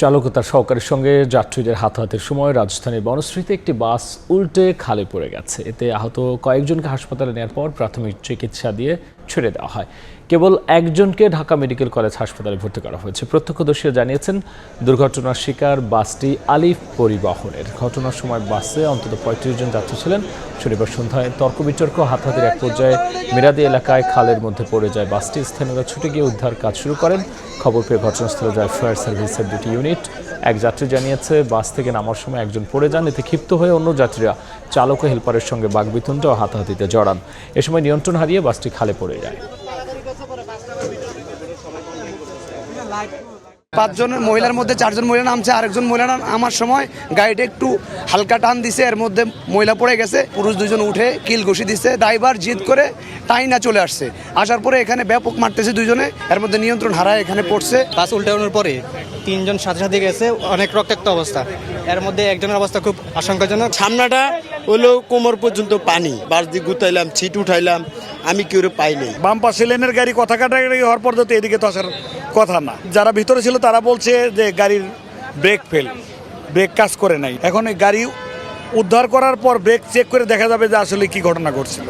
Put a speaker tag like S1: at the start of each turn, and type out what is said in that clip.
S1: চালক ও তার সহকারীর সঙ্গে যাত্রীদের হাতাহাতির সময় রাজধানীর বনশ্রীতে একটি বাস উল্টে খালে পড়ে গেছে। এতে আহত কয়েকজনকে হাসপাতালে নেওয়ার পর প্রাথমিক চিকিৎসা দিয়ে ছেড়ে দেওয়া হয়। কেবল একজনকে ঢাকা মেডিকেল কলেজ হাসপাতালে ভর্তি করা হয়েছে। প্রত্যক্ষদর্শীরা জানিয়েছেন, দুর্ঘটনার শিকার বাসটি আলিফ পরিবহনের। ঘটনার সময় বাসে অন্তত ৩৫ জন যাত্রী ছিলেন। শনিবার সন্ধ্যায় তর্ক বিতর্ক হাতাহাতির এক পর্যায়ে মেরাদি এলাকায় খালের মধ্যে পড়ে যায় বাসটি। স্থানীয়রা ছুটে গিয়ে উদ্ধার কাজ শুরু করেন। খবর পেয়ে ঘটনাস্থলে যায় ফায়ার সার্ভিসের দুটি ইউনিট। এক যাত্রী জানিয়েছে, বাস থেকে নামার সময় একজন পড়ে যান। এতে ক্ষিপ্ত হয়ে অন্য যাত্রীরা চালক ও হেলপারের সঙ্গে বাকবিতণ্ডা ও হাতাহাতিতে জড়ান। এ সময় নিয়ন্ত্রণ হারিয়ে বাসটি খালে পড়ে যায়।
S2: ৫ জন মহিলার মধ্যে 4 জন মহিলা নামছে, আরেকজন মহিলা আমার সময় গাড়িটা একটু হালকা টান দিছে, এর মধ্যে মহিলা পড়ে গেছে। পুরুষ 2 জন উঠে কিল ঘষি দিচ্ছে। ড্রাইভার জিদ করে টাইনা চলে আসছে। আসার পরে এখানে ব্যাপক মারতেছে 2 জনে, এর মধ্যে নিয়ন্ত্রণ হারায় এখানে পড়ছে।
S3: বাস উল্টানোর পরে 3 জন সাথে সাথে গেছে, অনেক রক্তাক্ত অবস্থা। এর মধ্যে একজনের অবস্থা খুব আশঙ্কাজনক।
S4: সামনাটা হলো কোমর পর্যন্ত পানি। বাস দিয়ে গুতাইলাম, ছিট উঠাইলাম, আমি কেউ পাইনি।
S5: বাম পাশে লেনের গাড়ি কথা কাটাকাটি হওয়ার পর তো এদিকে তো আসার কথা না। যারা ভিতরে ছিল তারা বলছে যে গাড়ির ব্রেক কাজ করে নাই। এখন এই গাড়ি উদ্ধার করার পর ব্রেক চেক করে দেখা যাবে যে আসলে কি ঘটনা ঘটছিল।